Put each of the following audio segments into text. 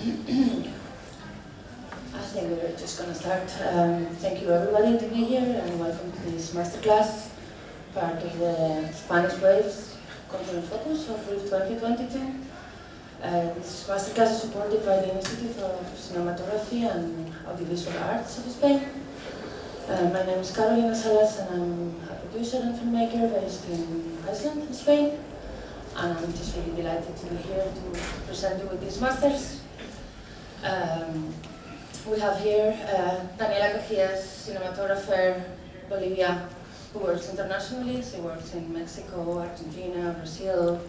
I think we're just going to start. Thank you everybody to be here and welcome to this masterclass, part of the Spanish Waves Cultural Focus of RIFF 2022. This masterclass is supported by the Institute of Cinematography and Audiovisual Arts of Spain. My name is Carolina Salas and I'm a producer and filmmaker based in Iceland, in Spain. And I'm just really delighted to be here to present you with these masters. We have here Daniela Cajías, cinematographer, Bolivia, who works internationally. She works in Mexico, Argentina, Brazil.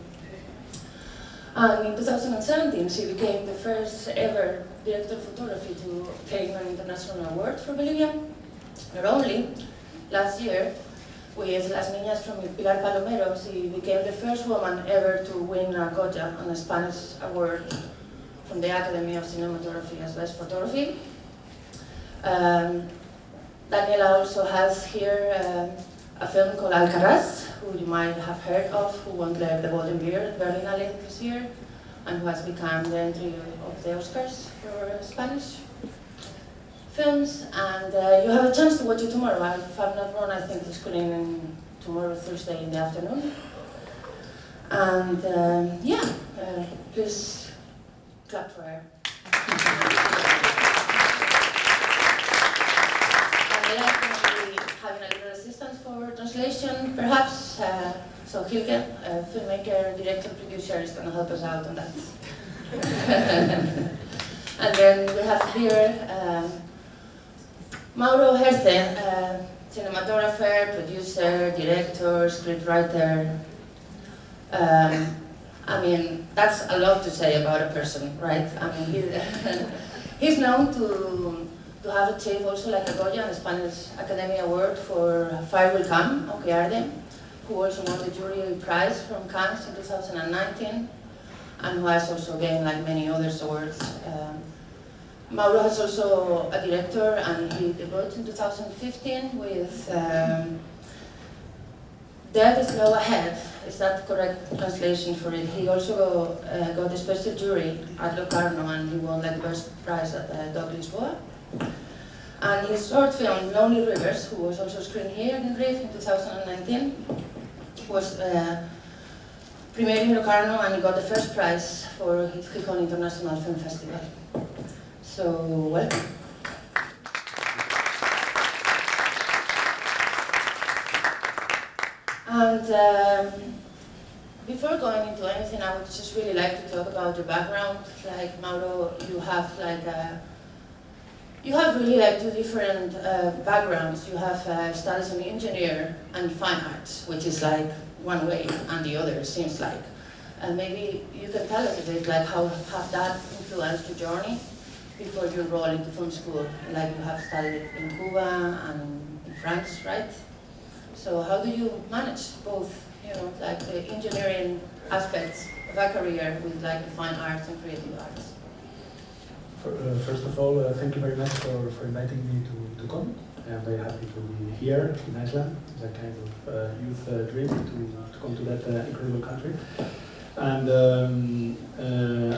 And in 2017, she became the first ever director of photography to obtain an international award for Bolivia. Not only, last year, with Las Niñas from Pilar Palomero, she became the first woman ever to win a Goya, a Spanish award from the Academy of Cinematography as Best Photography. Daniela also has here a film called Alcaraz, who you might have heard of, who won the Golden Bear at Berlinale this year, and who has become the entry of the Oscars for Spanish films. And you have a chance to watch it tomorrow. If I'm not wrong, I think it's screening tomorrow, Thursday in the afternoon. And please clap for her. And I'm going to be having a little assistance for translation, perhaps. So Hilke, filmmaker, director, producer, is going to help us out on that. And then we have here Mauro Herce, cinematographer, producer, director, scriptwriter. I mean, that's a lot to say about a person, right? I mean, he's known to have achieved also like a Goya, a Spanish Academy Award for Fire Will Come, Aunque Arde, who also won the jury prize from Cannes in 2019, and who has also gained like many other awards. Mauro is also a director, and he debuted in 2015 with Dead is Go Ahead. Is that correct translation for it? He also got a special jury at Locarno, and he won like the first prize at Douglas Boa. And his short film, Lonely Rivers, who was also screened here in RIFF in 2019, was premiered in Locarno, and he got the first prize for his Gijón International Film Festival. So, welcome. And before going into anything, I would just really like to talk about your background. Like Mauro, you have really like two different backgrounds. You have studied as an engineer and fine arts, which is like one way, and the other seems like. And maybe you can tell us a bit like how have that influenced your journey before you enroll into film school. Like you have studied in Cuba and in France, right? So how do you manage both, you know, like the engineering aspects of a career with like the fine arts and creative arts? First of all, thank you very much for inviting me to come. I'm very happy to be here in Iceland. It's a kind of youth dream to come to that incredible country. And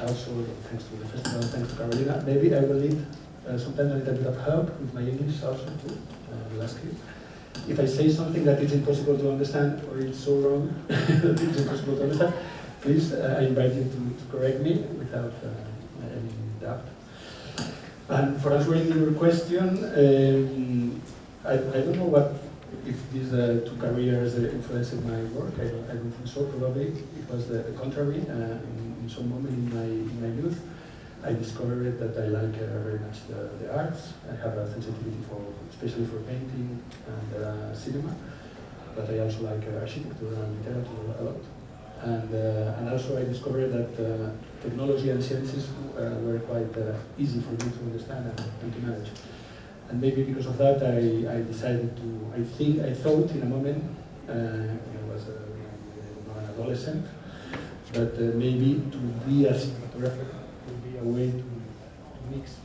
also, thanks to the festival, thanks to Carolina. Maybe I will need sometimes a little bit of help with my English also too. I will ask you. If I say something that is impossible to understand or it's so wrong that it's impossible to understand, please, I invite you to correct me without any doubt. And for answering your question, I don't know if these two careers influenced my work. I don't think so. Probably it was the contrary. In some moment in my youth, I discovered that I like very much the arts. I have a sensitivity especially for painting and cinema, but I also like architecture and literature a lot. And also I discovered that technology and sciences were quite easy for me to understand and to manage. And maybe because of that, I decided to, I thought in a moment, when I was an adolescent, that maybe to be a cinematographer would be a way to mix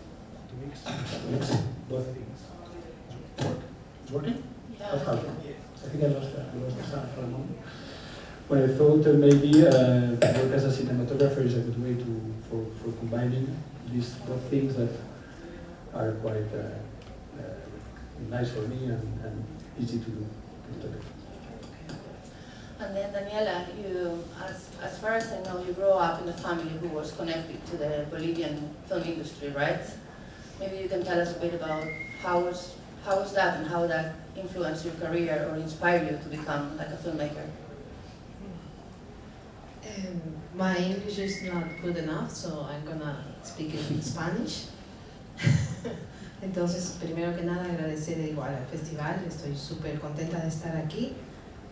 both things. It's working? Yeah. I think I lost the sound for a moment. When I thought maybe work as a cinematographer is a good way to for combining these both things that are quite nice for me and easy to do. And then Daniela, you, as far as I know, you grew up in a family who was connected to the Bolivian film industry, right? Maybe you can tell us a bit about how was that and how that influenced your career or inspired you to become like a filmmaker? My English is not good enough, so I'm gonna speak in Spanish. Entonces, primero que nada, agradecer igual al festival. Estoy súper contenta de estar aquí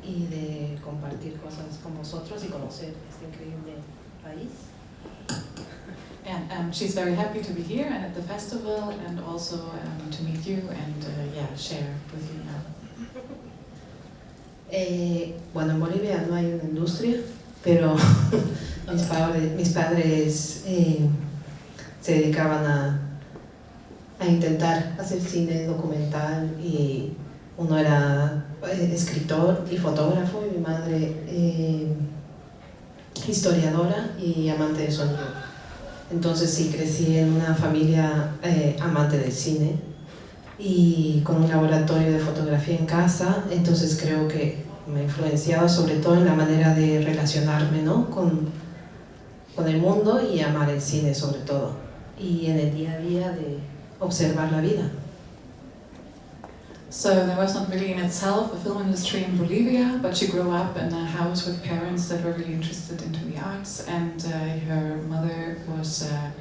y de compartir cosas con vosotros y conocer este increíble país. And she's very happy to be here and at the festival, and also to meet you and share with you now. Bueno, en Bolivia no hay una industria, pero mis padres se dedicaban a intentar hacer cine documental, y uno era escritor y fotógrafo y mi madre historiadora y amante de sonido. Entonces sí, crecí en una familia amante del cine y con un laboratorio de fotografía en casa. Entonces creo que me ha influenciado sobre todo en la manera de relacionarme, ¿no?, con el mundo, y amar el cine sobre todo, y en el día a día de observar la vida. So there was not really in itself a film industry in Bolivia, but she grew up in a house with parents that were really interested into the arts, and her mother was a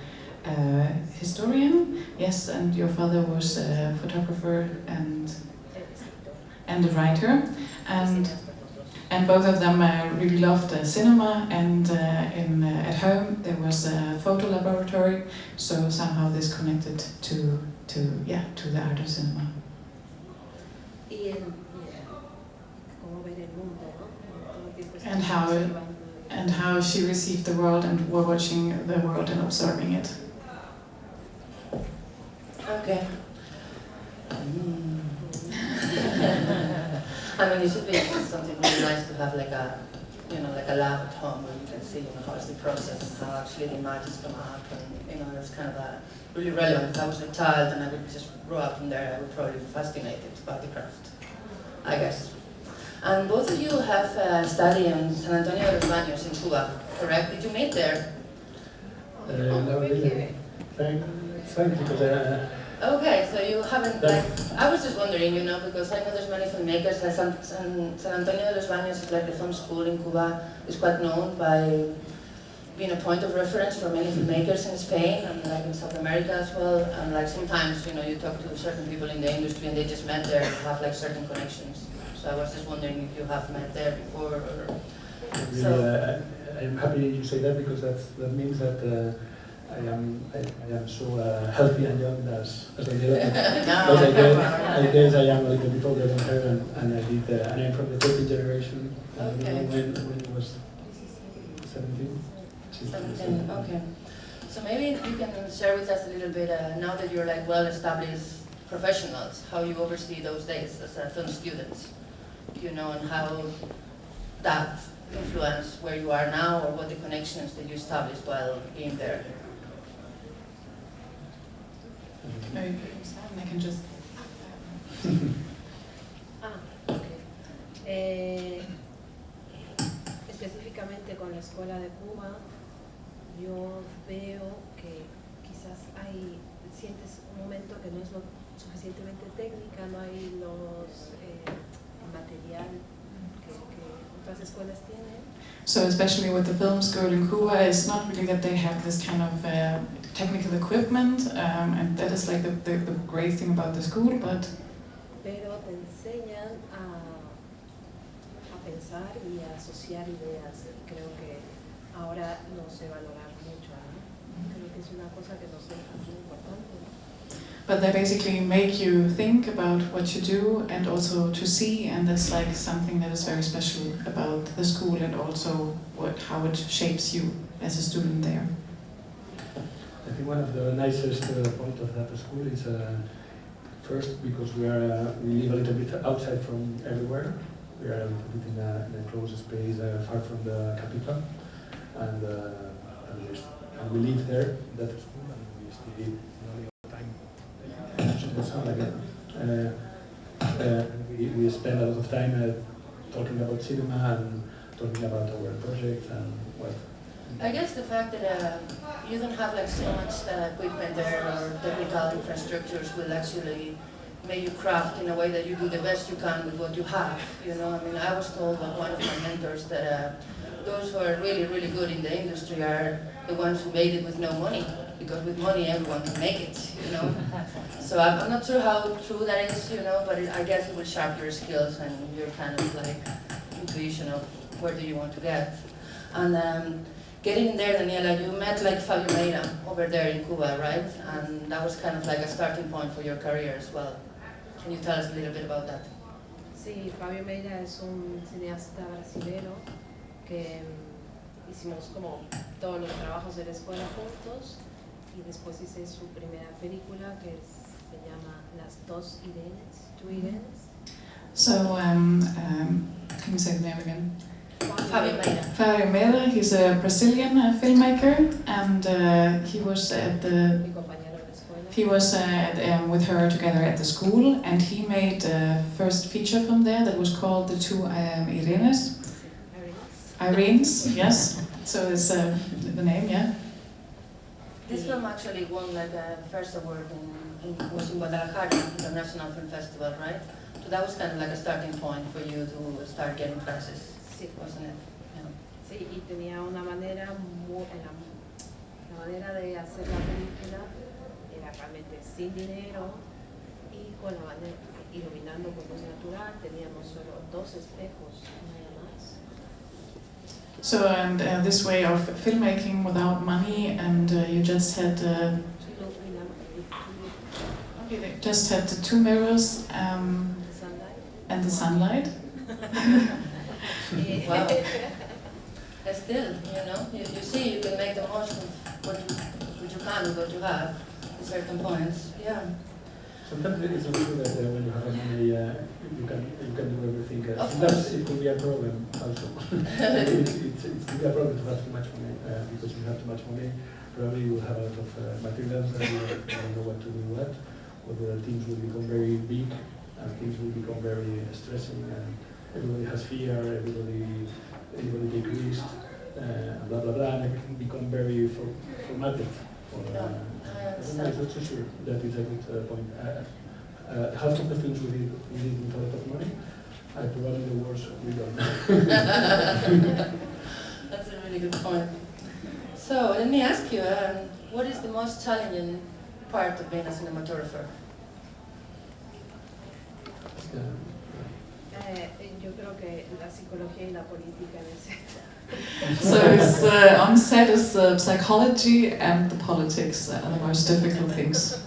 historian, yes, and your father was a photographer and a writer, and both of them really loved cinema, and at home there was a photo laboratory, so somehow this connected to the art of cinema. And how she received the world and were watching the world and observing it. Okay. I mean, it should be something really nice to have like a lab at home where you can see, how it's the process and how actually the images come up, and it's kind of really relevant. If I was a child and I would just grow up in there, I would probably be fascinated by the craft, I guess. And both of you have studied in San Antonio de los Baños in Cuba, correct? Did you meet there? No, really. Thank you, because okay, so you haven't, I was just wondering, because I know there's many filmmakers, San Antonio de los Baños is like the film school in Cuba, is quite known by being a point of reference for many filmmakers in Spain and like in South America as well. And like sometimes, you talk to certain people in the industry and they just met there and have like certain connections. So I was just wondering if you have met there before or... Really, so. I'm happy you say that, because that means that I am so healthy and young as Daniela. I guess I am a little bit older than her, and I'm from the 13th generation. Okay. When it was 17. 17, okay. So maybe you can share with us a little bit, now that you're like well-established professionals, how you oversee those days as a film student, and how that influenced where you are now, or what the connections that you established while being there. I can just... okay. Específicamente con la Escuela de Cuba, yo veo que quizás sientes un momento que no es lo suficientemente técnica, no hay los material que otras escuelas tienen. So especially with the film school in Cuba, it's not really that they have this kind of technical equipment, and that is like the great thing about the school, but... Pero te enseñan a pensar y a asociar ideas, y creo que ahora no se valora mucho, ¿no? Creo que es una cosa que nos deja muy importante, ¿no? But they basically make you think about what you do and also to see, and that's like something that is very special about the school, and also how it shapes you as a student there. I think one of the nicest points of that school is first because we live a little bit outside from everywhere. We are a little bit in a closed space, far from the capital, and there's And we live there in that school, and we stay all the time in the sun again. We spend a lot of time talking about cinema and talking about our project and what. I guess the fact that you don't have like so much equipment there or technical infrastructures will actually make you craft in a way that you do the best you can with what you have. You know, I mean, I was told by one of my mentors that those who are really, really good in the industry are the ones who made it with no money, because with money everyone can make it. You know, so I'm not sure how true that is. You know, but I guess it will sharpen your skills and your kind of like intuition of where do you want to get. And getting in there, Daniela, you met like Fabio Meira over there in Cuba, right? And that was kind of like a starting point for your career as well. Can you tell us a little bit about that? Sí, Fabio Meira es un cineasta brasilero que hicimos como todos los trabajos de la escuela juntos y después hice su primera película que se llama Las dos Irenes, Two Irenes. So, can you say the name again? Fabio Meira. Fabio Meira, he's a Brazilian filmmaker, and he was at the. Mi compañero de la escuela. He was with her together at the school, and he made the first feature film there that was called The Two Irenes. Irenes, yes. So it's the name, yeah. This film actually won like a first award was in Guadalajara International Film Festival, right? So that was kind of like a starting point for you to start getting prizes. Sí, wasn't it? Yeah. Sí, y tenía una manera la manera de hacer la película era realmente sin dinero y con la manera, iluminando con luz natural, teníamos solo 2 espejos, nada más. So, and this way of filmmaking without money, and you just had the 2 mirrors and the sunlight. Wow. Still, you know, you see, you can make the most of what you can with what you have at certain points. Yeah. Sometimes it is not true that when you have money, you can do everything. Of Sometimes course. it could be a problem also. it could be a problem to have too much money, because if you have too much money, probably you will have a lot of materials that you don't know what to do with, or the things will become very big, and things will become very stressing, and everybody has fear, everybody decreased, blah blah blah, and everything become very formatted. Yeah, I I'm not so sure that is a good point. Half of the films we did with a lot of money, probably the worst we done. That's a really good point. So let me ask you, what is the most challenging part of being a cinematographer? Yo creo que la psicología y la política en ese. So it's on set is the psychology and the politics are the most difficult things.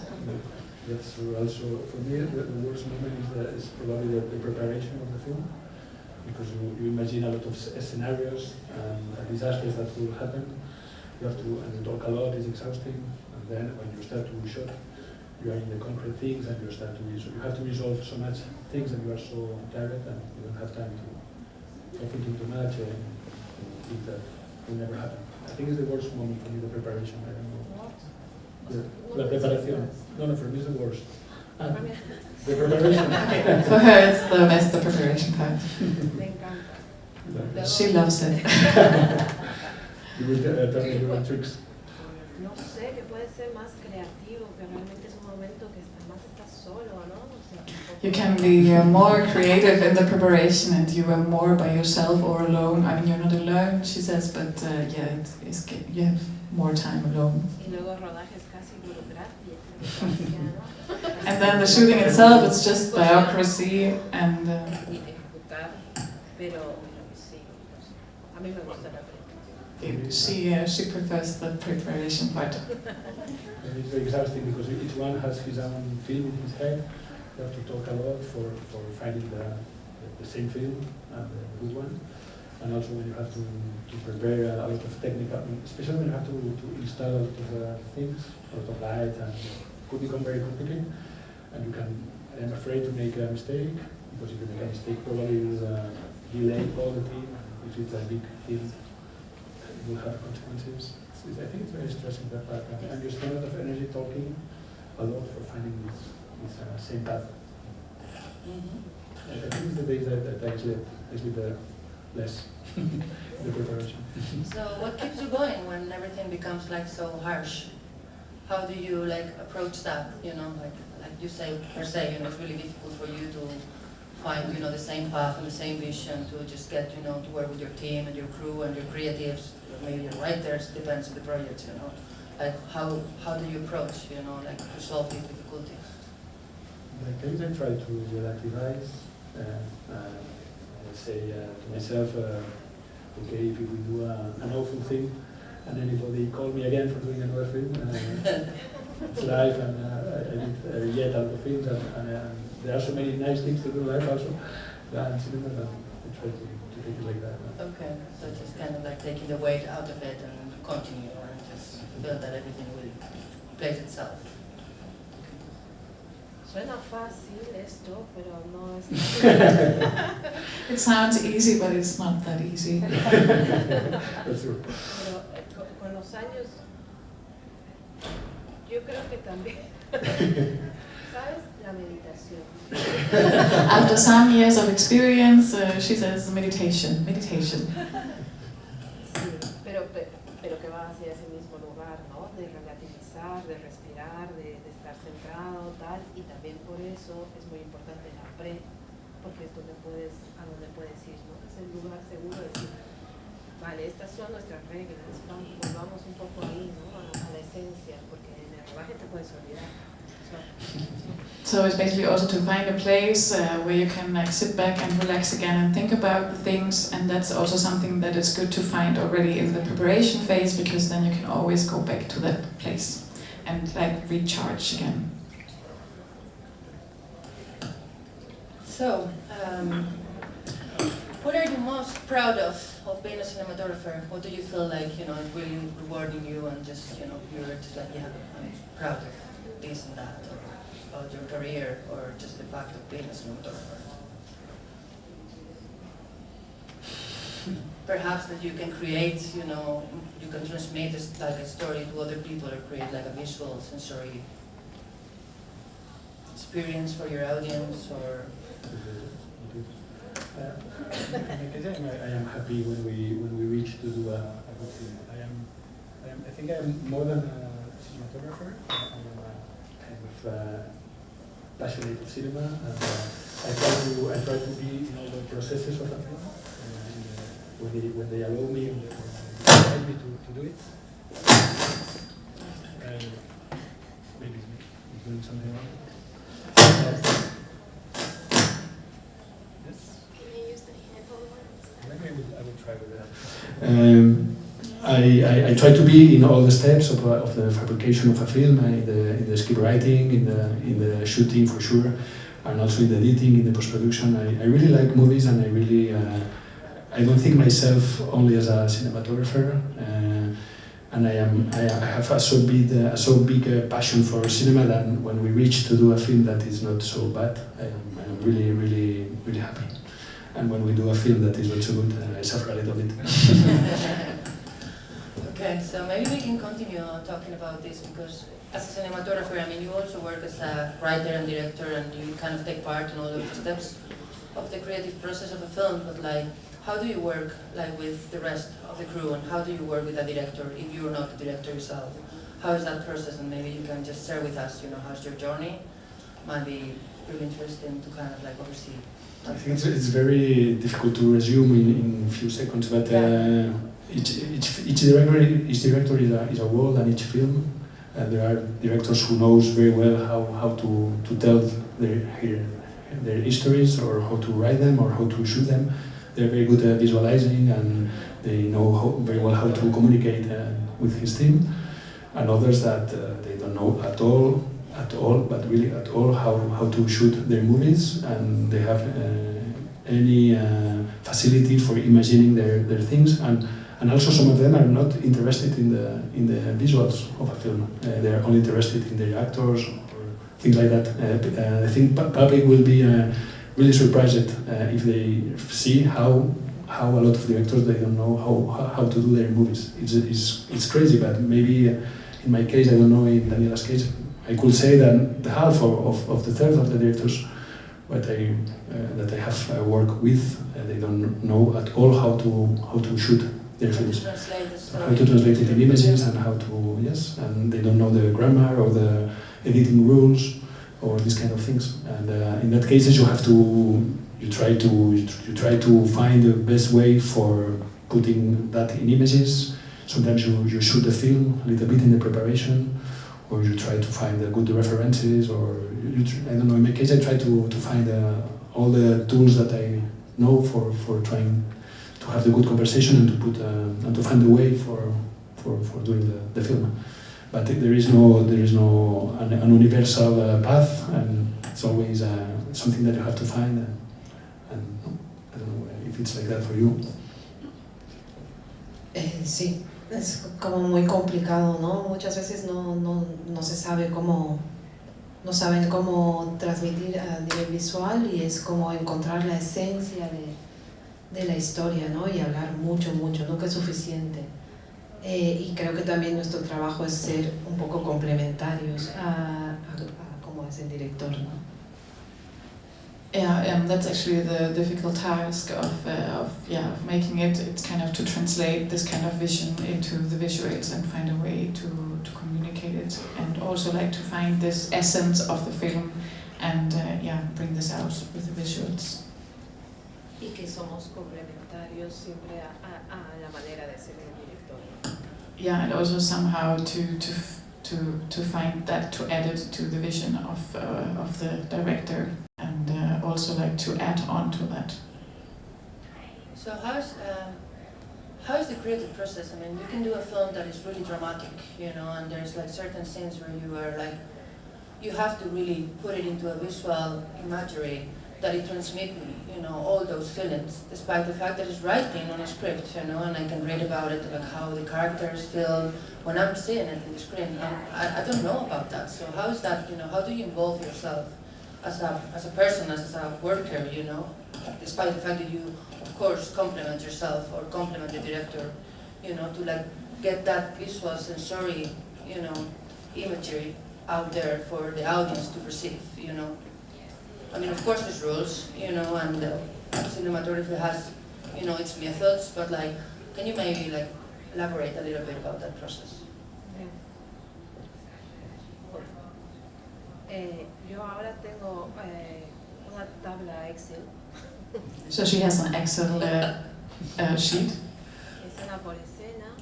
That's true. Also, for me, the worst moment is probably the preparation of the film, because you imagine a lot of scenarios and disasters that will happen. You have to talk a lot, it's exhausting, and then when you start to shoot, you are in the concrete things, and you have to resolve so much things, and you are so tired, and you don't have time to think too much and think that will never happen. I think it's the worst moment for me, the preparation. I don't know. La preparación. No, for me it's the worst. The preparation. For her, it's the best, the preparation part. Me encanta. She loves it. You will tell me your tricks. No sé, que puede ser más creativo, que realmente es un momento que además estás solo, ¿no? O sea, You can be more creative in the preparation, and you are more by yourself or alone. I mean, you're not alone, she says, but yeah, you have more time alone. Y luego rodaje es casi burocracia, ¿no? And then the shooting itself, it's just bureaucracy and. Y ejecutar, pero sí, pues, a mí me gusta la película. She prefers the preparation part. And it's very exhausting because each one has his own film in his head. You have to talk a lot for finding the same film and the good one. And also when you have to prepare a lot of technical, especially when you have to install a lot of things, a lot of light, and it could become very complicated. And I am afraid to make a mistake, because if you make a mistake, probably you will delay all the team. If it's a big film, it will have consequences. I think it's very stressing that part, and you spend a lot of energy talking a lot for finding this same path. I think it's the days that I sleep less the preparation. So what keeps you going when everything becomes like so harsh? How do you like approach that? You know, like you say, Herce, you know, it's really difficult for you to find, you know, the same path and the same vision to just get, you know, to work with your team and your crew and your creatives, maybe your writers, depends on the project, you know. Like how do you approach, you know, like to solve these difficulties? Like I try to relativize. I say to myself, okay, if we do an awful thing, and anybody call me again for doing another film, it's life, and I did yet other films, and there are so many nice things to do in life also, and cinema, that I try to take it like that. Okay, so just kind of like taking the weight out of it and continue, and just feel that everything will place itself. Suena fácil esto, pero no es It sounds easy, but it's not that easy. That's true. Pero con los años, yo creo que también, ¿sabes? La meditación. After some years of experience, she says meditation. Sí, pero que va hacia ese mismo lugar, ¿no? De relativizar, de respirar, de estar centrado, tal, y también por eso es muy importante la pre, porque es a donde puedes ir, ¿no? Es el lugar seguro de decir, vale, estas son nuestras reglas, volvamos un poco ahí, ¿no? A la esencia, porque en el rodaje te puedes olvidar. So it's basically also to find a place where you can like sit back and relax again and think about the things, and that's also something that is good to find already in the preparation phase, because then you can always go back to that place and like recharge again. So, what are you most proud of being a cinematographer? What do you feel like, you know, is really rewarding you, and just, you know, you're just like, yeah, I'm proud of this and that, or about your career, or just the fact of being a cinematographer? Perhaps that you can create, you know, you can transmit this, like a story to other people, or create like a visual, sensory experience for your audience, or... I am happy when we reach to do a good film. I think I am more than a cinematographer. I am a kind of passionate of cinema, and I try to be in all the processes of a film. When they allow me, when they invite me to do it. Maybe it's doing something wrong. I will try with that. I try to be in all the steps of the fabrication of a film, in the script writing, in the shooting for sure, and also in the editing, in the post-production. I really like movies, and I don't think myself only as a cinematographer, and I have a so big passion for cinema that when we reach to do a film that is not so bad, I'm really happy. And when we do a film that is not so good, I suffer a little bit. Okay, so maybe we can continue talking about this, because as a cinematographer, I mean, you also work as a writer and director, and you kind of take part in all of the steps of the creative process of a film, but like, how do you work like with the rest of the crew, and how do you work with a director if you're not the director yourself? How is that process? And maybe you can just share with us, you know, how's your journey? Might be really interesting to kind of like oversee. I think it's very difficult to resume in a few seconds, but each director is a world, and each film. There are directors who knows very well how to tell their histories, or how to write them, or how to shoot them. They're very good at visualizing, and they know very well how to communicate with his team. And others that they don't know at all, but really at all, how to shoot their movies, and they have any facility for imagining their things, and also some of them are not interested in the visuals of a film. They are only interested in their actors or things like that. I think public will be really surprised if they see how how a lot of directors, they don't know how to do their movies. It's crazy, but maybe in my case, I don't know, in Daniela's case, I could say that the half of the third of the directors that I have worked with, they don't know at all how to shoot their films, how to translate it in images, and how to, yes, and they don't know the grammar or the editing rules or these kind of things. And in that cases, you try to find the best way for putting that in images. Sometimes you shoot the film a little bit in the preparation, or you try to find good references, or I don't know, in my case I try to find all the tools that I know for trying to have the good conversation and to put and to find a way for doing the film. But there is no an universal path, and it's always something that you have to find. And I don't know if it's like that for you. Sí, es como muy complicado, ¿no? Muchas veces no se sabe no saben cómo transmitir a nivel visual, y es como encontrar la esencia de la historia, ¿no? Y hablar mucho, nunca es suficiente. Y creo que también nuestro trabajo es ser un poco complementarios a cómo es el director, ¿no? Yeah, that's actually the difficult task of making it. It's kind of to translate this kind of vision into the visuals and find a way to communicate it, and also like to find this essence of the film and bring this out with the visuals. Y que somos complementarios siempre a la manera de ser el director. Yeah, and also somehow to find that, to add it to the vision of the director, and also like to add on to that. So how is the creative process? I mean, you can do a film that is really dramatic, and there's like certain scenes where you have to really put it into a visual imagery that it transmits me, all those feelings, despite the fact that it's writing on a script, and I can read about it, like how the characters feel when I'm seeing it in the screen. I don't know about that. So how is that, how do you involve yourself as a person, as a worker, despite the fact that you, of course, compliment yourself or compliment the director, to like get that visual sensory, imagery out there for the audience to perceive, I mean, of course there's rules, and cinematography has, its methods, but like, can you maybe like elaborate a little bit about that process? Yo ahora tengo una tabla Excel. So she has an Excel sheet, Escena por escena,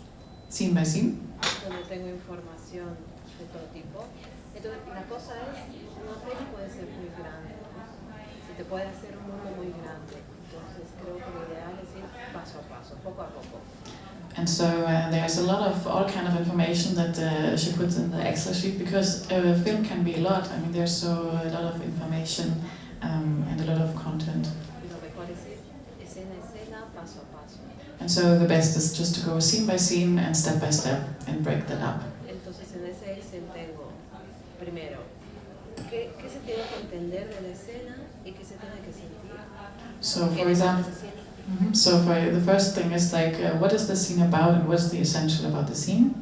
scene by scene, donde tengo información de todo tipo. Entonces, la cosa es, una peli puede ser muy grande, se te puede hacer un mundo muy grande. Entonces, creo que lo ideal es ir paso a paso, poco a poco. and so there's a lot of all kind of information that she puts in the Excel sheet, because a film can be a lot. I mean, there's a lot of information and a lot of content. Y lo mejor es ir escena a escena, paso a paso. And so the best is just to go scene by scene and step by step and break that up. Entonces, en ese Excel tengo, primero, qué se tiene que entender de la escena y qué se tiene que sentir. So for example, so for the first thing is like, what is the scene about and what's the essential about the scene?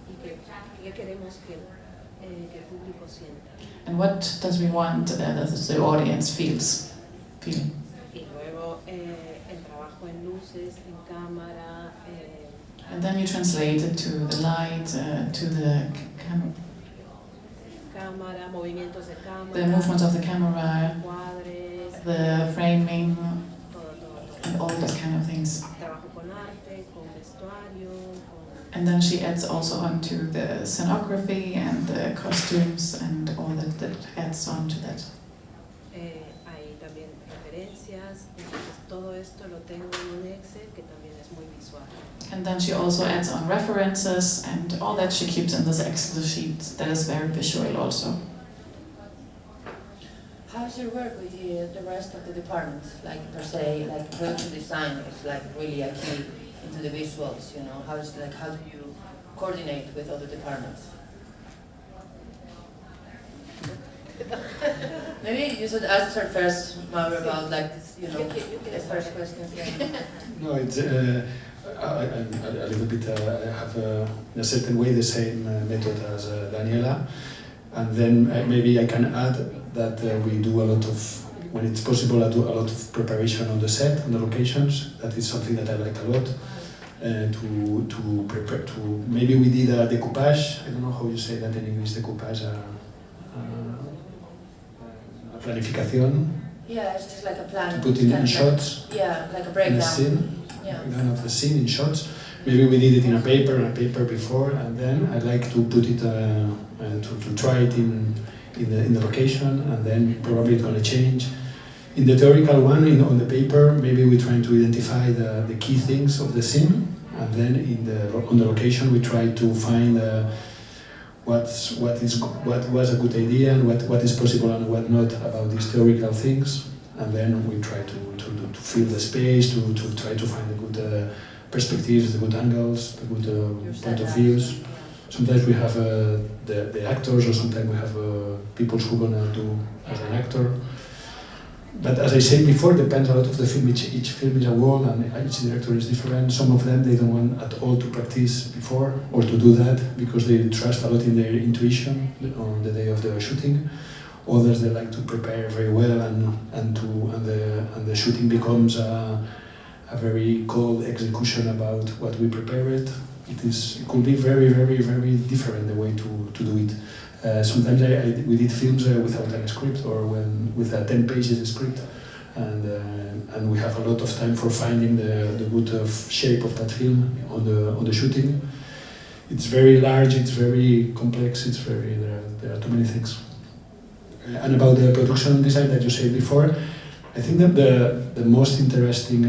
Y qué queremos que el público sienta. And what does we want that the audience feel? Y luego el trabajo en luces, en cámara. And then you translate it to the light, to the Cámara, movimientos de cámara. the movements of the camera, Cuadres. the framing, Todo. and all those kind of things. Trabajo con arte, con vestuario, And then she adds also on to the scenography and the costumes and all that adds on to that. hay también referencias, entonces todo esto lo tengo en un Excel que también es muy visual. And then she also adds on references, and all that she keeps in this Excel sheet that is very visual also. How's your work with the rest of the departments? Like per se, like production design is like really a key into the visuals, how do you coordinate with other departments? Maybe you should answer first, Mauro, about like, you know, the first question. No, it's a little bit. I have in a certain way the same method as Daniela, and then maybe I can add that we do a lot of, when it's possible, I do a lot of preparation on the set, on the locations. That is something that I like a lot. To prepare, to maybe we did a decoupage. I don't know how you say that in English. Decoupage. Planificación. Yeah, it's just like a plan. To put in shots. Yeah, like a breakdown. The scene. Yeah. Breakdown of the scene in shots. Maybe we did it in a paper before, and then I like to put it to try it in the location, and then probably it's going to change. In the theoretical one, on the paper, maybe we're trying to identify the key things of the scene, and then on the location we try to find what was a good idea and what is possible and what not about these theoretical things, and then we try to fill the space, to try to find the good perspectives, the good angles, the good point of views. Sometimes we have the actors, or sometimes we have people who are gonna do as an actor. But as I said before, depends a lot of the film. Each film is a world, and each director is different. Some of them, they don't want at all to practice before or to do that because they trust a lot in their intuition on the day of the shooting. Others, they like to prepare very well, and the shooting becomes a very cold execution about what we prepare it. It could be very, very, very different the way to do it. Sometimes we did films without a script, or with a 10 pages script, and we have a lot of time for finding the good shape of that film on the shooting. It's very large, it's very complex, there are too many things. And about the production design that you said before, I think that the most interesting,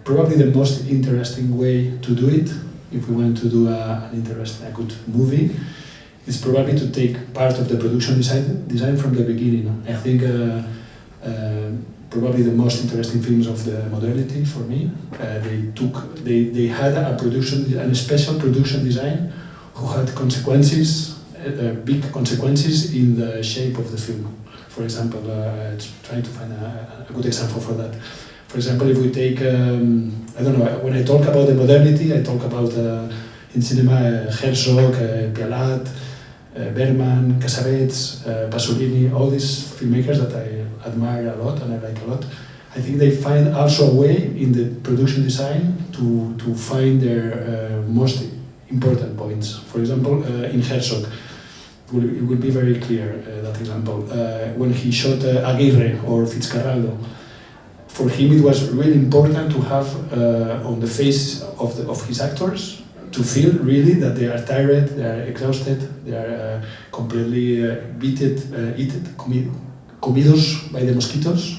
probably the most interesting way to do it, if we want to do a good movie, is probably to take part of the production design from the beginning. I think probably the most interesting films of the modernity for me, they had a special production design who had consequences, big consequences in the shape of the film. For example, trying to find a good example for that. For example, if we take, I don't know, when I talk about the modernity, I talk about in cinema Herce, Pialat, Bergman, Cassavetes, Pasolini, all these filmmakers that I admire a lot and I like a lot. I think they find also a way in the production design to find their most important points. For example, in Herzog, it will be very clear, that example. When he shot Aguirre or Fitzcarraldo, for him it was really important to have on the face of his actors to feel really that they are tired, they are exhausted, they are completely eaten, comidos by the mosquitoes,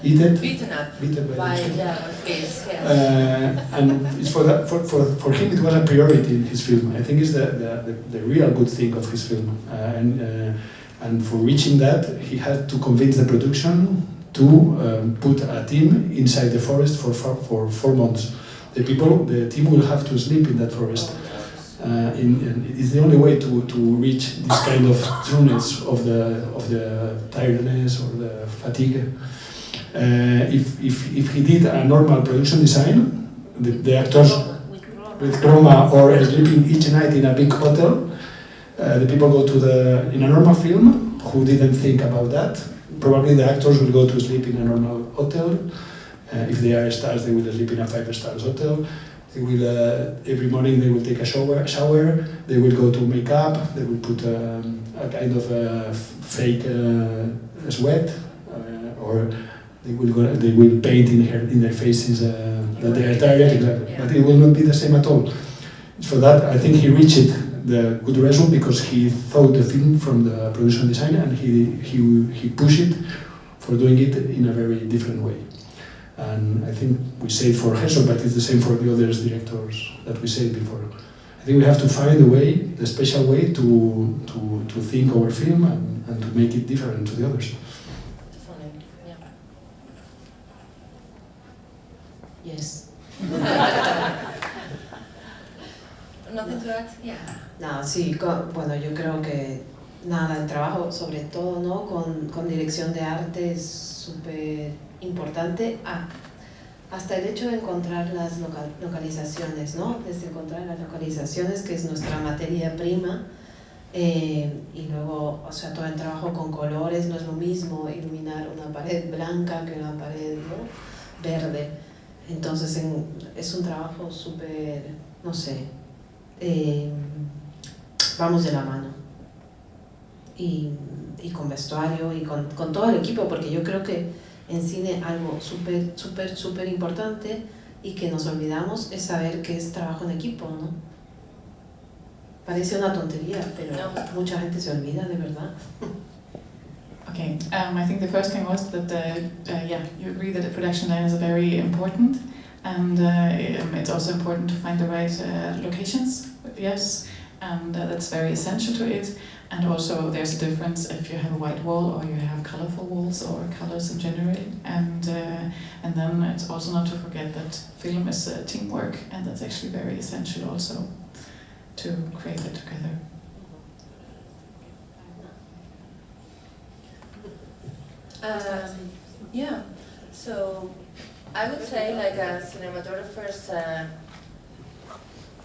beaten up by the face, yes. And it's for him it was a priority in his film. I think it's the real good thing of his film. And for reaching that, he had to convince the production to put a team inside the forest for 4 months. The team will have to sleep in that forest. It's the only way to reach this kind of trueness of the tiredness or the fatigue. If he did a normal production design, the actors with chroma or sleeping each night in a big hotel, the people go to in a normal film who didn't think about that. Probably the actors will go to sleep in a normal hotel. If they are stars, they will sleep in a 5-star hotel. They will every morning they will take a shower. They will go to makeup. They will put a kind of fake sweat, or they will paint in their faces that they are tired. Exactly, but it will not be the same at all. For that, I think he reached the good result because he thought the film from the production design, and he pushed it for doing it in a very different way. And I think we say it for Herce, but it's the same for the other directors that we said before. I think we have to find a way, the special way to think our film and to make it different to the others. Definitely, yeah. Yes. Nothing to add? Yeah. No, sí, bueno, yo creo que nada, el trabajo sobre todo, ¿no? Con dirección de arte es súper importante. Hasta el hecho de encontrar las localizaciones, ¿no? Desde encontrar las localizaciones, que es nuestra materia prima, y luego, o sea, todo el trabajo con colores, no es lo mismo iluminar una pared blanca que una pared, ¿no? Verde. Entonces es un trabajo súper, no sé, vamos de la mano. Y con vestuario y con todo el equipo, porque yo creo que en cine algo súper importante y que nos olvidamos es saber que es trabajo en equipo, ¿no? Parece una tontería, pero mucha gente se olvida, de verdad. Okay, I think the first thing was that, yeah, you agree that the production line is very important, and it's also important to find the right locations, yes, and that's very essential to it. And also there's a difference if you have a white wall or you have colorful walls or colors in general. And then it's also not to forget that film is teamwork, and that's actually very essential also to create it together. Yeah, so I would say like cinematographers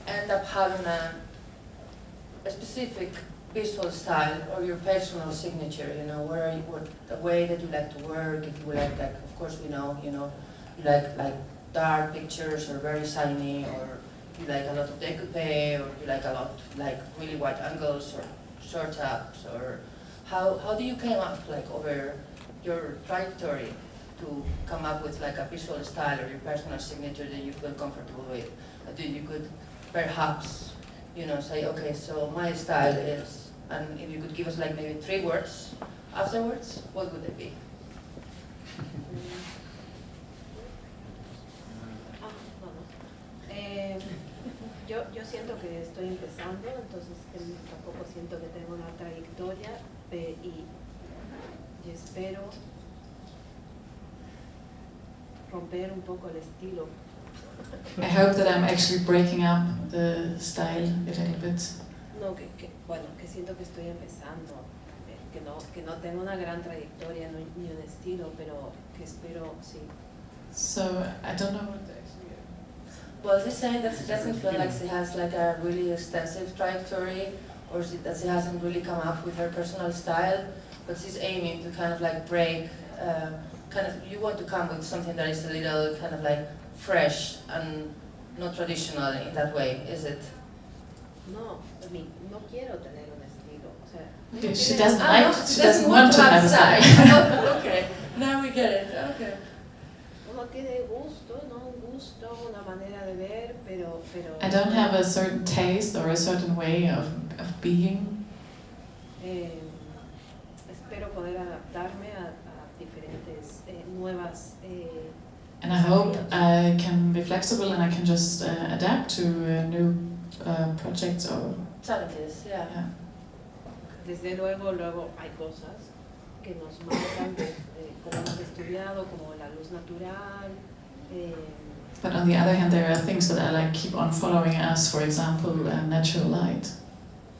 end up having a specific visual style or your personal signature, you know, what the way that you like to work, if you like of course we know, you know, you like dark pictures or very shiny, or you like a lot of découpé, or you like a lot like really wide angles or short ups, or how do you come up like over your trajectory to come up with like a visual style or your personal signature that you feel comfortable with, that you could perhaps, you know, say, okay, so my style is, and if you could give us like maybe 3 words afterwards, what would they be? Yo siento que estoy empezando, entonces tampoco siento que tengo una trayectoria y espero romper un poco el estilo. I hope that I'm actually breaking up the style a little bit. No, bueno, que siento que estoy empezando, que no tengo una gran trayectoria ni un estilo, pero que espero, sí. So I don't know what actually. Well, she's saying that she doesn't feel like she has like a really extensive trajectory, or that she hasn't really come up with her personal style, but she's aiming to kind of like break, you want to come with something that is a little kind of like fresh and not traditional in that way, is it? No, I mean, no quiero tener un estilo, o sea. She doesn't want to have a style. Okay, now we get it, okay. Uno tiene gusto, ¿no? Un gusto, una manera de ver, pero. I don't have a certain taste or a certain way of being. Espero poder adaptarme a diferentes nuevas. And I hope I can be flexible and I can just adapt to new projects or challenges, yeah. Desde luego hay cosas que nos marcan como hemos estudiado, como la luz natural. But on the other hand, there are things that I like keep on following us, for example, natural light.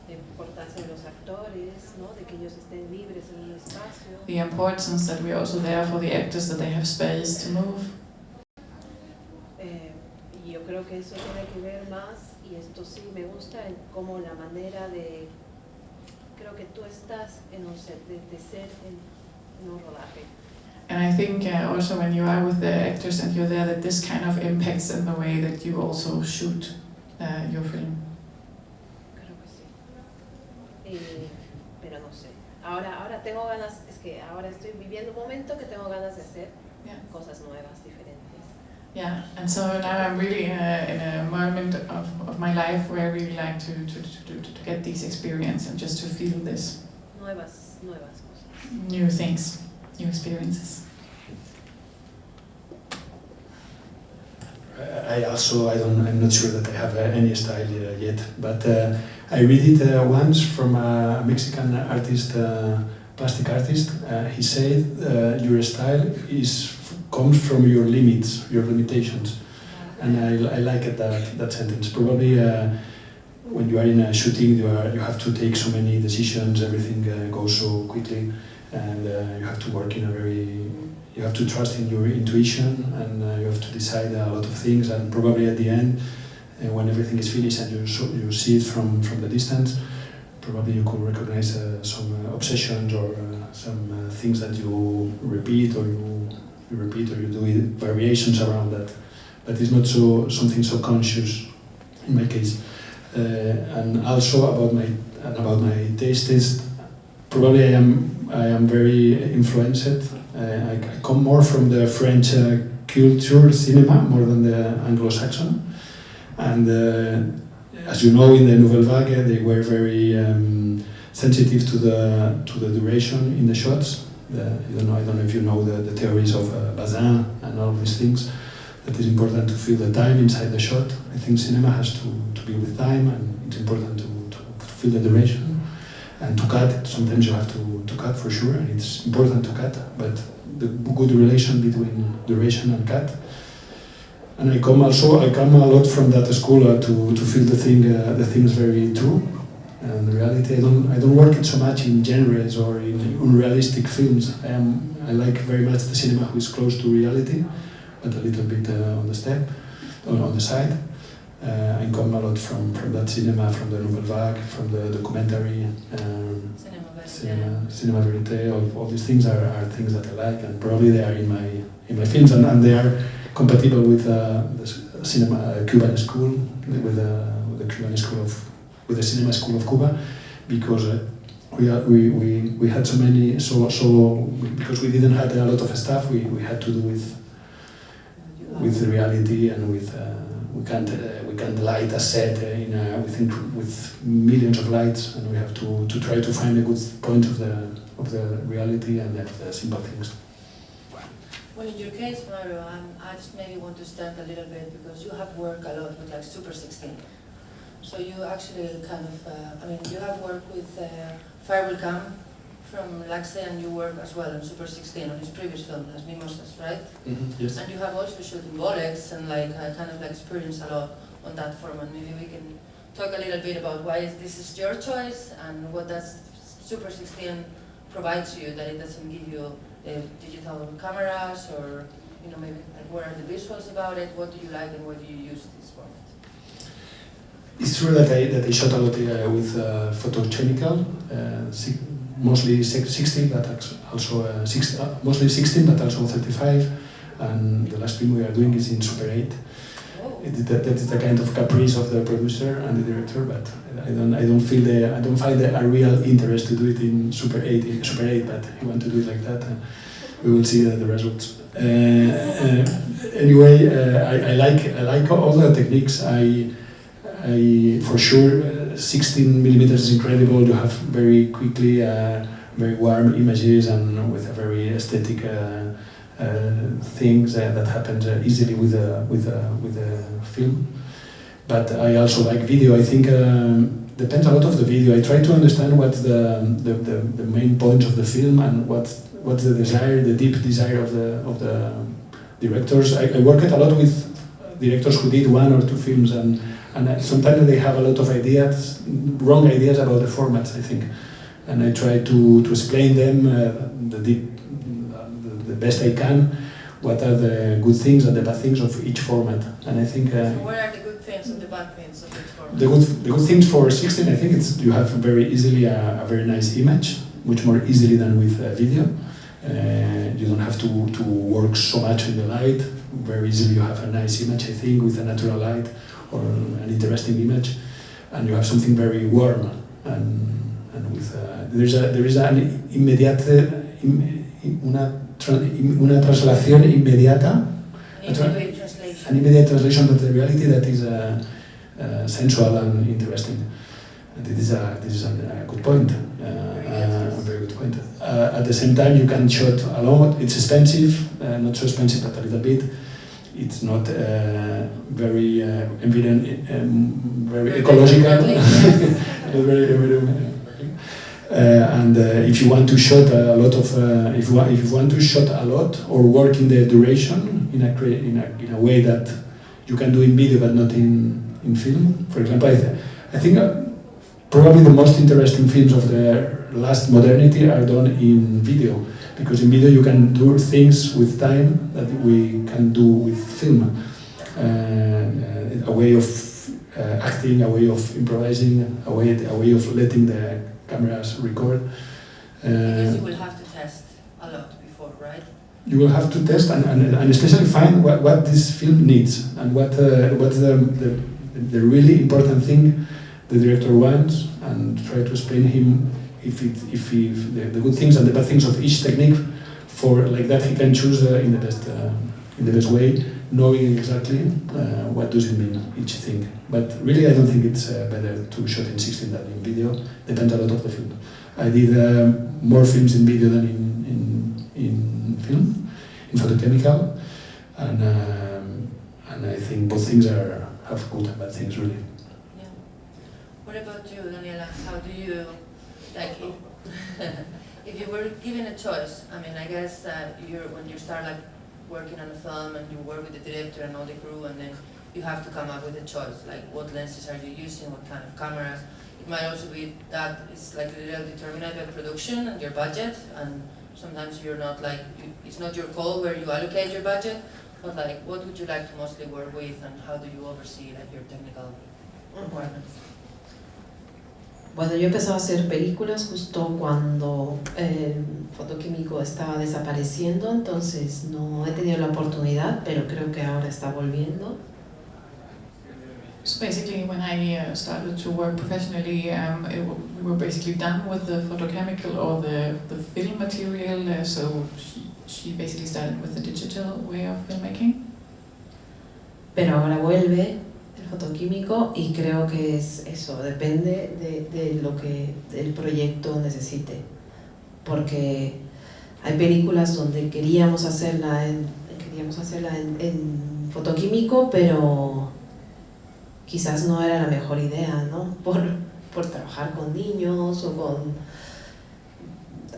La importancia de los actores, ¿no? De que ellos estén libres en un espacio. The importance that we're also there for the actors, that they have space to move. Y yo creo que eso tiene que ver más, y esto sí me gusta, en cómo la manera de. Creo que tú estás en un set, de ser en un rodaje. And I think also when you are with the actors and you're there, that this kind of impacts in the way that you also shoot your film. Creo que sí. Pero no sé. Ahora tengo ganas, es que ahora estoy viviendo un momento que tengo ganas de hacer cosas nuevas, diferentes. Yeah, and so now I'm really in a moment of my life where I really like to get these experience and just to feel this. Nuevas cosas. New things, new experiences. I'm not sure that I have any style yet, but I read it once from a Mexican artist, plastic artist. He said your style comes from your limits, your limitations, and I like it, that sentence. Probably when you are in a shooting, you have to take so many decisions. Everything goes so quickly, and you have to work in a very. You have to trust in your intuition, and you have to decide a lot of things. And probably at the end, when everything is finished and you see it from the distance, probably you could recognize some obsessions or some things that you repeat or you do variations around that. But it's not something so conscious in my case. And also about my tastes, probably I am very influenced. I come more from the French culture, cinema, more than the Anglo-Saxon. And as you know, in the Nouvelle Vague, they were very sensitive to the duration in the shots. I don't know if you know the theories of Bazin and all these things. That is important to feel the time inside the shot. I think cinema has to be with time, and it's important to feel the duration. And to cut, sometimes you have to cut for sure, and it's important to cut, but the good relation between duration and cut. And I come a lot from that school to feel the things very true. And the reality, I don't work it so much in genres or in unrealistic films. I like very much the cinema who is close to reality, but a little bit on the step, on the side. I come a lot from that cinema, from the Nouvelle Vague, from the documentary, cinema verite. All these things are things that I like, and probably they are in my films, and they are compatible with the cinema Cuban school, with the Cuban school with the cinema school of Cuba, because we had so many because we didn't have a lot of staff, we had to do with the reality, and with we can't light a set with millions of lights, and we have to try to find a good point of the reality and the simple things. Well, in your case, Mauro, I just maybe want to start a little bit, because you have worked a lot with like Super 16. So you actually kind of, you have worked with Fire Will Come from Laxe, and you work as well on Super 16 on his previous film, Las Mimosas, right? Mm-hmm, yes. And you have also shot in Bolex and kind of experienced a lot on that format. Maybe we can talk a little bit about why this is your choice, and what does Super 16 provide to you that it doesn't give you digital cameras, or maybe like what are the visuals about it? What do you like, and why do you use this format? It's true that I shot a lot with photochemical, mostly 16, but also mostly 16, but also 35. And the last film we are doing is in Super 8. That is the kind of caprice of the producer and the director, but I don't find a real interest to do it in Super 8. But you want to do it like that, we will see the results. Anyway, I like all the techniques. I for sure 16 millimeters is incredible. You have very quickly very warm images, and with a very aesthetic things that happen easily with the film. But I also like video. I think depends a lot of the video. I try to understand what's the main point of the film, and what's the desire, the deep desire of the directors. I work a lot with directors who did 1 or 2 films, and sometimes they have a lot of ideas, wrong ideas about the formats, I think. And I try to explain them the best I can, what are the good things and the bad things of each format. And I think... so what are the good things and the bad things of each format? The good things for 16, I think you have very easily a very nice image, much more easily than with video. You don't have to work so much in the light. Very easily you have a nice image, I think, with a natural light, or an interesting image, and you have something very warm, and with there is an una translación inmediata, an immediate translation of the reality that is sensual and interesting. And this is a good point, a very good point. At the same time, you can shoot a lot. It's expensive, not so expensive, but a little bit. It's not very evident, very ecological, very and if you want to shoot a lot of, if you want to shoot a lot or work in the duration in a way that you can do in video but not in film. For example, I think probably the most interesting films of the last modernity are done in video, because in video you can do things with time that we can do with film. A way of acting, a way of improvising, a way of letting the cameras record. Because you will have to test a lot before, right? You will have to test and especially find what this film needs and what's the really important thing the director wants, and try to explain him the good things and the bad things of each technique, for like that he can choose in the best way, knowing exactly what does it mean each thing. But really, I don't think it's better to shoot in 16 than in video. Depends a lot of the film. I did more films in video than in film, in photochemical, and I think both things have good and bad things, really. Yeah. What about you, Daniela? How do you like it? If you were given a choice? I mean, I guess when you start like working on a film and you work with the director and all the crew, and then you have to come up with a choice, like what lenses are you using, what kind of cameras. It might also be that it's like a little determined by production and your budget, and sometimes you're not like, it's not your call where you allocate your budget, but like what would you like to mostly work with, and how do you oversee like your technical requirements? Bueno, yo empezaba a hacer películas justo cuando el fotoquímico estaba desapareciendo, entonces no he tenido la oportunidad, pero creo que ahora está volviendo. So basically, when I started to work professionally, we were basically done with the photochemical or the film material, so she basically started with the digital way of filmmaking. Pero ahora vuelve el fotoquímico y creo que es eso, depende de lo que el proyecto necesite. Porque hay películas donde queríamos hacerla en fotoquímico, pero quizás no era la mejor idea, ¿no? Por trabajar con niños o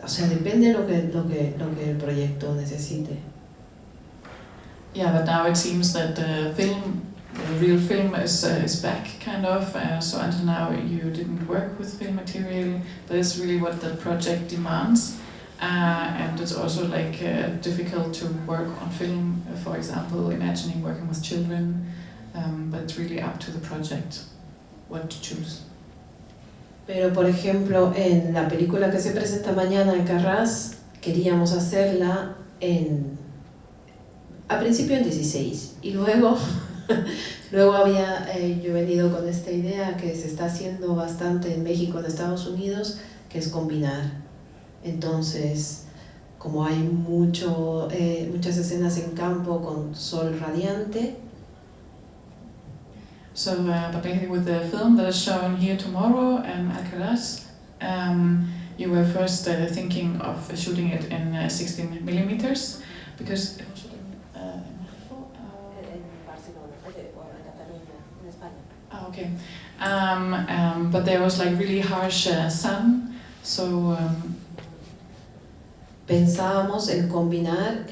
sea, depende de lo que el proyecto necesite. Yeah, but now it seems that the real film is back, kind of. So until now you didn't work with film material, but it's really what the project demands. And it's also like difficult to work on film, for example, imagining working with children. But it's really up to the project what to choose. Pero por ejemplo, en la película que se presenta mañana en Cajías, queríamos hacerla a principio en 16 y luego había yo he venido con esta idea que se está haciendo bastante en México, en Estados Unidos, que es combinar. Entonces, como hay muchas escenas en campo con sol radiante. So, but basically with the film that is shown here tomorrow in Alcaraz, you were first thinking of shooting it in 16 millimeters, because okay. But there was like really harsh sun, so pensábamos en combinar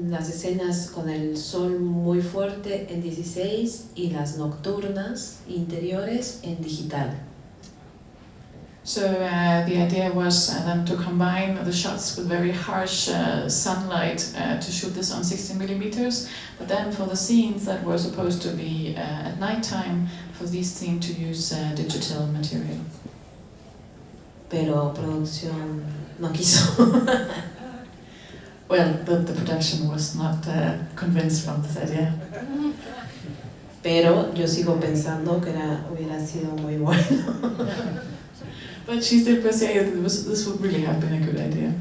las escenas con el sol muy fuerte en 16 y las nocturnas interiores en digital. So the idea was then to combine the shots with very harsh sunlight to shoot this on 16 millimeters, but then for the scenes that were supposed to be at nighttime, for these scenes to use digital material. Pero producción no quiso. Well, the production was not convinced from this idea. Pero yo sigo pensando que hubiera sido muy bueno. But she still persuaded that this would really have been a good idea.